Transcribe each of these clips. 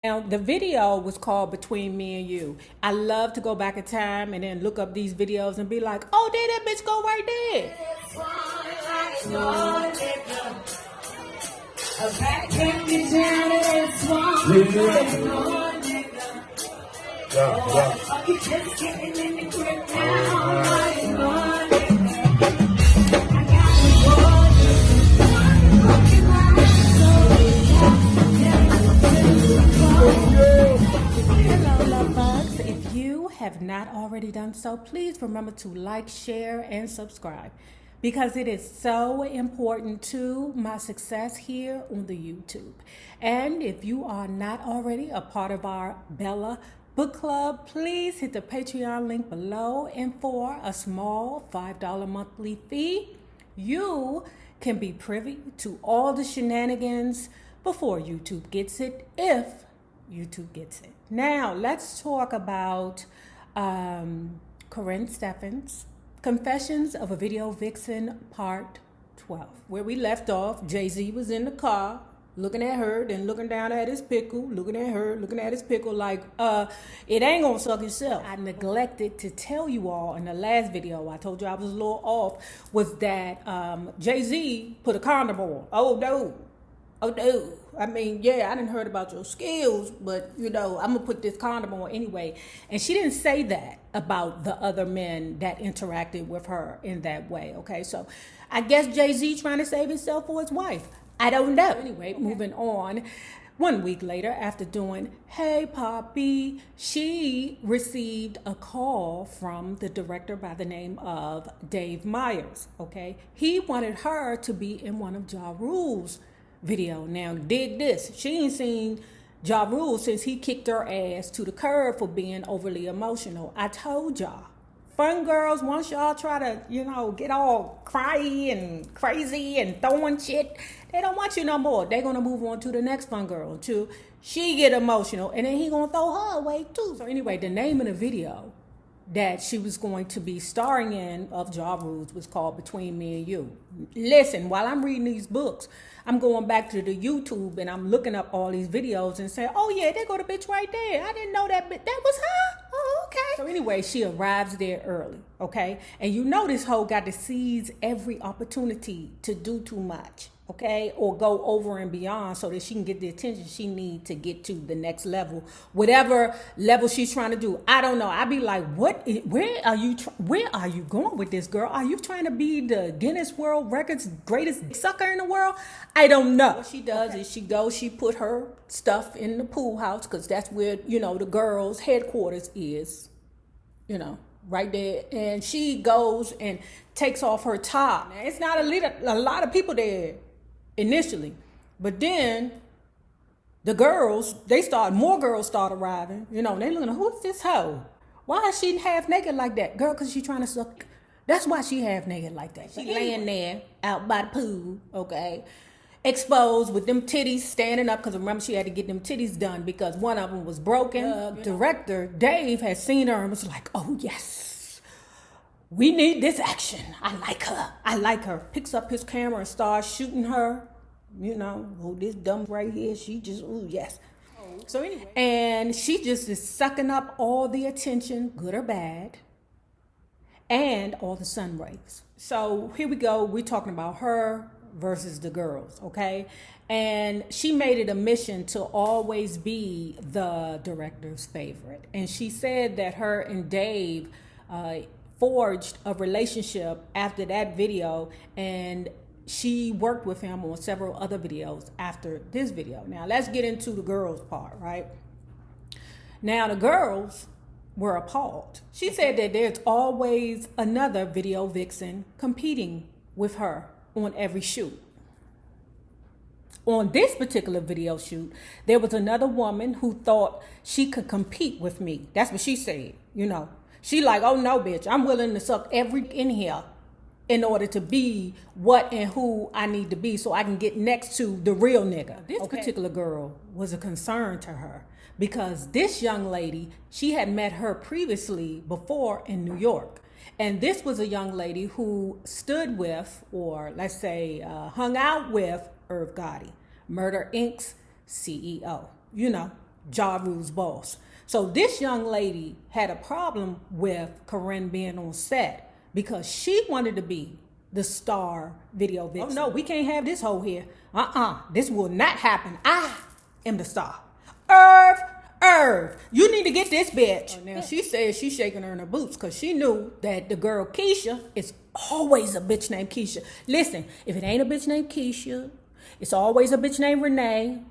Now, the video was called Between Me and You. I love to go back in time and then look up these videos and be like, oh, there that bitch go right there. Hello, love bugs. If you have not already done so, please remember to like, share, and subscribe because it is so important to my success here on the YouTube. And if you are not already a part of our Bella Book Club, please hit the Patreon link below. And for a small $5 monthly fee, you can be privy to all the shenanigans before YouTube gets it, if YouTube gets it. Now, let's talk about Karrine Steffan's Confessions of a Video Vixen Part 12. Where we left off, Jay-Z was in the car looking at her, then looking down at his pickle, looking at her, looking at his pickle like, it ain't gonna suck itself. I neglected to tell you all in the last video, I told you I was a little off, was that Jay-Z put a condom on. Oh, no. Oh, no. I mean, yeah, I didn't heard about your skills, but, you know, I'm going to put this condom on anyway. And she didn't say that about the other men that interacted with her in that way, okay? So I guess Jay-Z trying to save himself for his wife. I don't know. Anyway, moving on. 1 week later, after doing, hey, Poppy, she received a call from the director by the name of Dave Meyers, okay? He wanted her to be in one of Ja Rule's video. Now, dig this. She ain't seen Ja Rule since he kicked her ass to the curb for being overly emotional. I told y'all. Fun girls, once y'all try to, you know, get all cryy and crazy and throwing shit, they don't want you no more. They're going to move on to the next fun girl too. She get emotional and then he going to throw her away too. So anyway, the name of the video that she was going to be starring in of Ja Rule's was called Between Me and You. Listen, while I'm reading these books, I'm going back to the YouTube and I'm looking up all these videos and saying, oh yeah, there go the bitch right there. I didn't know that that was her. Oh, okay. So anyway, she arrives there early, okay? And you know this hoe got to seize every opportunity to do too much, okay? Or go over and beyond so that she can get the attention she needs to get to the next level. Whatever level she's trying to do. I don't know. I be like, where are you going with this, girl? Are you trying to be the Guinness World Records greatest sucker in the world? I don't know. What she does is she put her stuff in the pool house because that's where, you know, the girls' headquarters is, you know, right there. And she goes and takes off her top. Now, it's not a lot of people there initially, but then more girls start arriving, you know, and they looking at, who's this hoe? Why is she half naked like that? Girl, because she trying to suck. That's why she half naked like that. She laying there out by the pool, okay, exposed with them titties standing up, because remember she had to get them titties done because one of them was broken. Director Dave had seen her and was like, oh yes, we need this action. I like her. Picks up his camera and starts shooting her. You know, oh, this dumb right here, she just, oh yes. So anyway, and she just is sucking up all the attention, good or bad, and all the sun rays. So here we go. We're talking about her versus the girls, okay? And she made it a mission to always be the director's favorite. And she said that her and Dave forged a relationship after that video, and she worked with him on several other videos after this video. Now, let's get into the girls part, right? Now, the girls were appalled. She said that there's always another video vixen competing with her on every shoot. On this particular video shoot, there was another woman who thought she could compete with me. That's what she said, you know. She like, oh no, bitch, I'm willing to suck every in here in order to be what and who I need to be so I can get next to the real nigga. This particular girl was a concern to her because this young lady, she had met her previously before in New York. And this was a young lady who stood with, or let's say hung out with, Irv Gotti, Murder Inc.'s CEO. You know, Ja Rule's boss. So this young lady had a problem with Karrine being on set because she wanted to be the star video vixen. Oh no, we can't have this hoe here. This will not happen. I am the star. Irv, you need to get this bitch. Oh, now she says she's shaking her in her boots because she knew that the girl Keisha is always a bitch named Keisha. Listen, if it ain't a bitch named Keisha, it's always a bitch named Renee.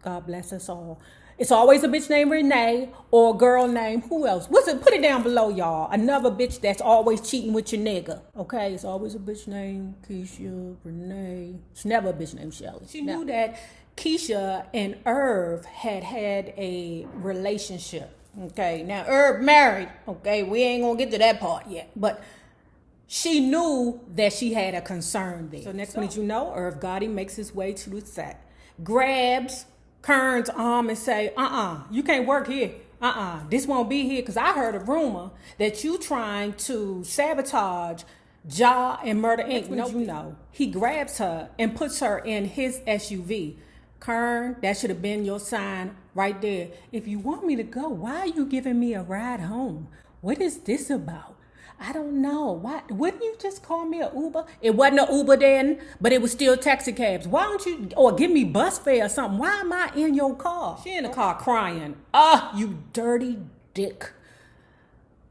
God bless us all. It's always a bitch named Renee or a girl named who else? What's it? Put it down below, y'all. Another bitch that's always cheating with your nigga. Okay, it's always a bitch named Keisha, Renee. It's never a bitch named Shelly. She knew that Keisha and Irv had a relationship. Okay, now Irv married. Okay, we ain't gonna get to that part yet, but she knew that she had a concern there. So next minute you know, Irv Gotti makes his way to the set, grabs Karrine's arm and say, you can't work here. This won't be here because I heard a rumor that you trying to sabotage Ja and Murder Inc. No, you know, he grabs her and puts her in his SUV. Karrine, that should have been your sign right there. If you want me to go, why are you giving me a ride home? What is this about? I don't know. Why wouldn't you just call me an Uber? It wasn't an Uber then, but it was still taxi cabs. Why don't you, or give me bus fare or something? Why am I in your car? She in the car crying. You dirty dick.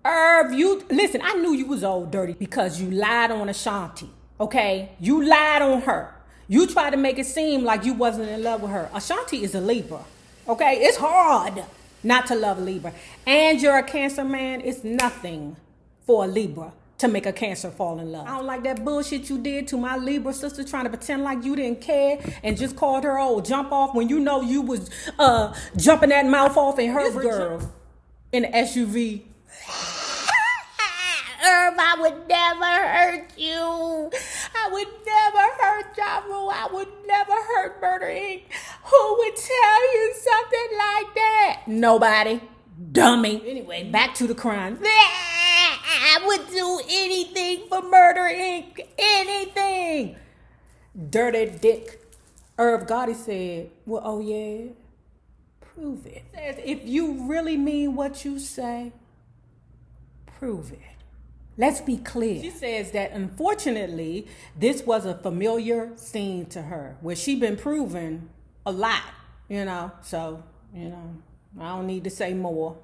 Irv, listen, I knew you was old dirty because you lied on Ashanti, okay? You lied on her. You tried to make it seem like you wasn't in love with her. Ashanti is a Libra, okay? It's hard not to love a Libra. And you're a Cancer man. It's nothing for a Libra to make a Cancer fall in love. I don't like that bullshit you did to my Libra sister trying to pretend like you didn't care and just called her old jump off when you know you was jumping that mouth off in her girl in the SUV. Irv, I would never hurt you. I would never hurt Ja Rule. I would never hurt Murder Inc. Who would tell you something like that? Nobody. Dummy. Anyway, back to the crime. I would do anything for Murder Inc. Anything. Dirty dick. Irv Gotti said, well, oh yeah, prove it. He says, if you really mean what you say, prove it. Let's be clear. She says that unfortunately, this was a familiar scene to her where she been proven a lot, so, I don't need to say more.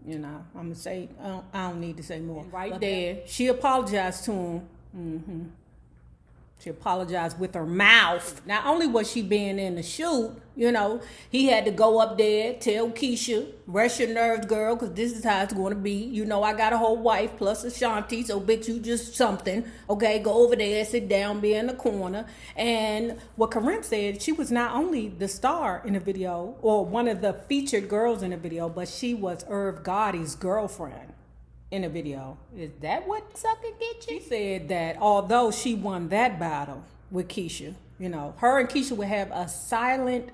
I'm going to say, I don't need to say more. And right there, she apologized to him. She apologized with her mouth. Not only was she being in the shoot, he had to go up there, tell Keisha, rest your nerves, girl, because this is how it's going to be. I got a whole wife plus Ashanti, so bitch, you just something. Okay, go over there, sit down, be in the corner. And what Karrine said, she was not only the star in the video, or one of the featured girls in the video, but she was Irv Gotti's girlfriend in the video. Is that what sucker get you? She said that although she won that battle with Keisha, her and Keisha would have a silent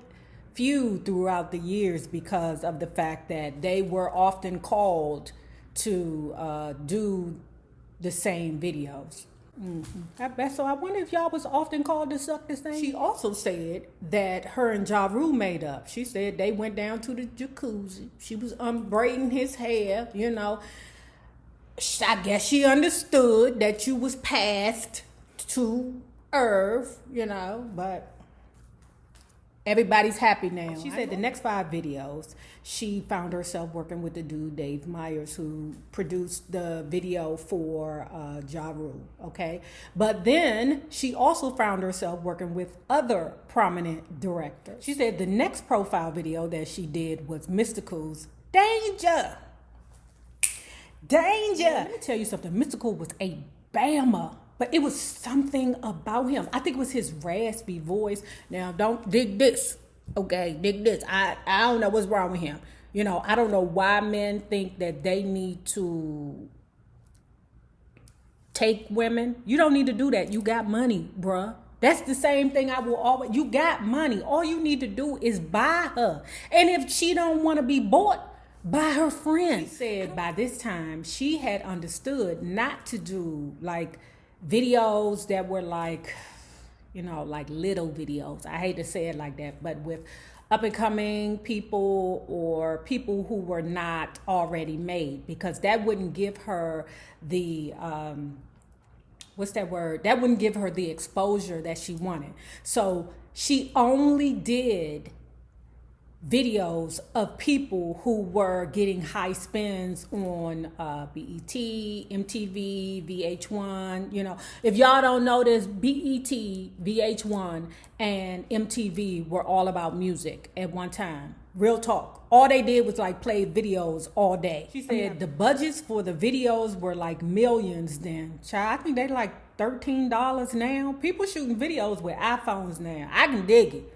feud throughout the years because of the fact that they were often called to do the same videos. So I wonder if y'all was often called to suck the same. She also said that her and Ja Rule made up. She said they went down to the jacuzzi. She was braiding his hair, I guess she understood that you was passed to Irv, but everybody's happy now. She said the next 5 videos, she found herself working with the dude, Dave Myers, who produced the video for Ja Rule, okay? But then she also found herself working with other prominent directors. She said the next profile video that she did was Mystical's Danger. Let me tell you something. Mystical was a bammer, but it was something about him. I think it was his raspy voice. Now, don't dig this, okay? Dig this. I don't know what's wrong with him. I don't know why men think that they need to take women. You don't need to do that. You got money, bruh. That's the same thing I will always. You got money. All you need to do is buy her. And if she don't want to be bought, by her friend. She said by this time she had understood not to do like videos that were like, like little videos. I hate to say it like that, but with up and coming people or people who were not already made, because that wouldn't give her the what's that word? That wouldn't give her the exposure that she wanted. So she only did videos of people who were getting high spins on BET, MTV, VH1. You know, if y'all don't know this, BET, VH1, and MTV were all about music at one time. Real talk. All they did was like play videos all day. She said the budgets for the videos were like millions then. Child, I think they like $13 now. People shooting videos with iPhones now. I can dig it.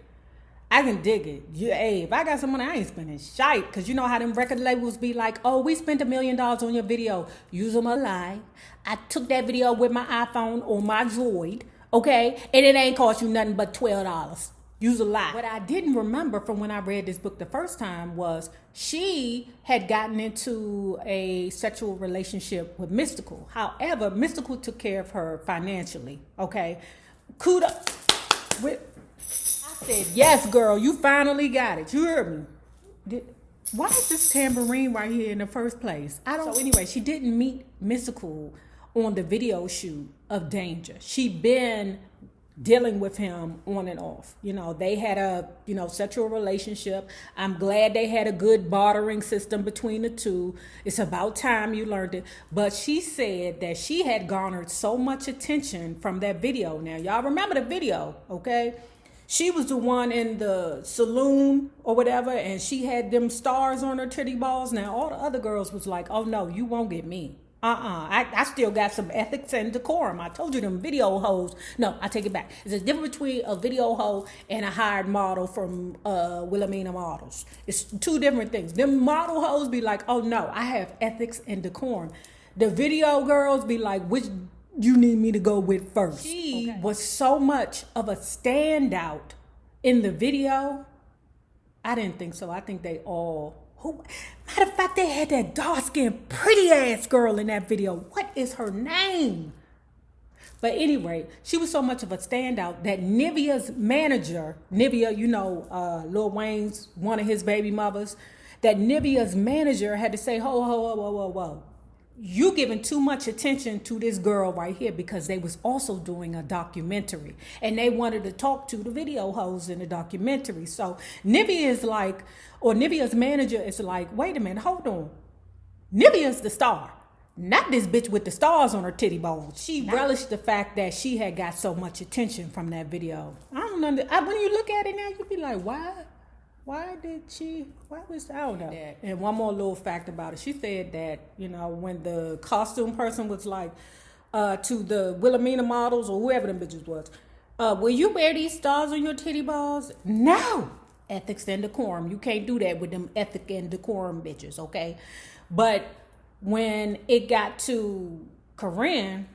Hey, if I got some money, I ain't spending shite. Because you know how them record labels be like, oh, we spent $1 million on your video. Use them a lie. I took that video with my iPhone or my Droid, okay? And it ain't cost you nothing but $12. Use a lie. What I didn't remember from when I read this book the first time was she had gotten into a sexual relationship with Mystical. However, Mystical took care of her financially, okay? Kudos. I said, yes, girl, you finally got it. You heard me. Why is this tambourine right here in the first place? So anyway, she didn't meet Mystical on the video shoot of Danger. She been dealing with him on and off. You know, they had a, sexual relationship. I'm glad they had a good bartering system between the two. It's about time you learned it. But she said that she had garnered so much attention from that video. Now, y'all remember the video, okay? She was the one in the saloon or whatever, and she had them stars on her titty balls. Now, all the other girls was like, oh, no, you won't get me. I still got some ethics and decorum. I told you them video hoes. No, I take it back. There's a difference between a video hoe and a hired model from Wilhelmina Models. It's two different things. Them model hoes be like, oh no, I have ethics and decorum. The video girls be like, which you need me to go with first? She was so much of a standout in the video. I didn't think so. I think they all... Matter of fact, they had that dark-skinned, pretty-ass girl in that video. What is her name? But anyway, she was so much of a standout that Nivea's manager, Nivea, Lil Wayne's one of his baby mothers, that Nivea's manager had to say, whoa. You giving too much attention to this girl right here, because they was also doing a documentary and they wanted to talk to the video hoes in the documentary. So Nivea's manager is like, wait a minute, hold on. Nivea's the star, not this bitch with the stars on her titty balls. She relished the fact that she had got so much attention from that video. I don't know. When you look at it now, you be like, why was I don't know. And one more little fact about it. She said that, when the costume person was like, to the Wilhelmina Models or whoever them bitches was, will you wear these stars on your titty balls? No. Ethics and decorum. You can't do that with them ethic and decorum bitches, okay? But when it got to Karrine,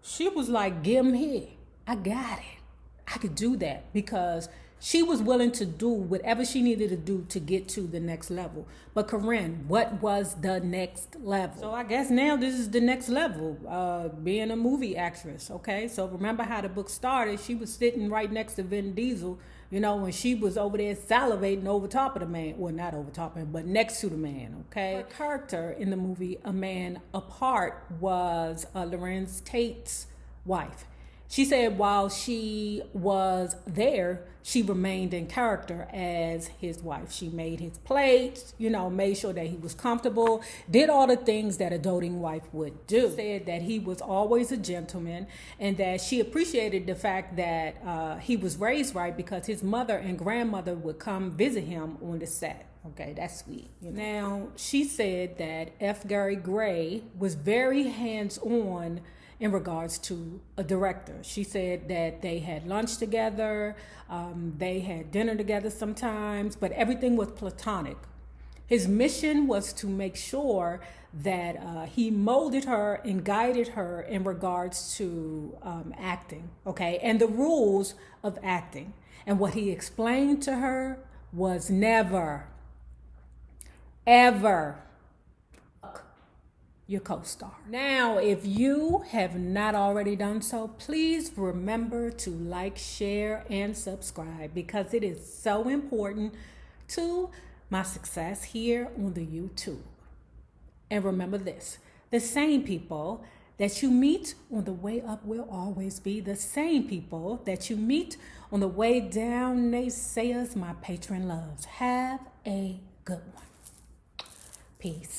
she was like, give him here. I got it. I could do that, because she was willing to do whatever she needed to do to get to the next level. But Karrine, what was the next level? So I guess now this is the next level, being a movie actress, okay? So remember how the book started. She was sitting right next to Vin Diesel, when she was over there salivating over top of the man. Well, not over top of him, but next to the man, okay? Her character in the movie A Man Apart was Lorenz Tate's wife. She said while she was there, she remained in character as his wife. She made his plates, made sure that he was comfortable, did all the things that a doting wife would do. She said that he was always a gentleman, and that she appreciated the fact that he was raised right, because his mother and grandmother would come visit him on the set. Okay, that's sweet. Now, she said that F. Gary Gray was very hands-on in regards to a director. She said that they had lunch together, they had dinner together sometimes, but everything was platonic. His mission was to make sure that he molded her and guided her in regards to acting, okay, and the rules of acting. And what he explained to her was never, ever your co-star. Now, if you have not already done so, please remember to like, share, and subscribe because it is so important to my success here on the YouTube. And remember this, the same people that you meet on the way up will always be the same people that you meet on the way down. Naysayers, my patron loves. Have a good one. Peace.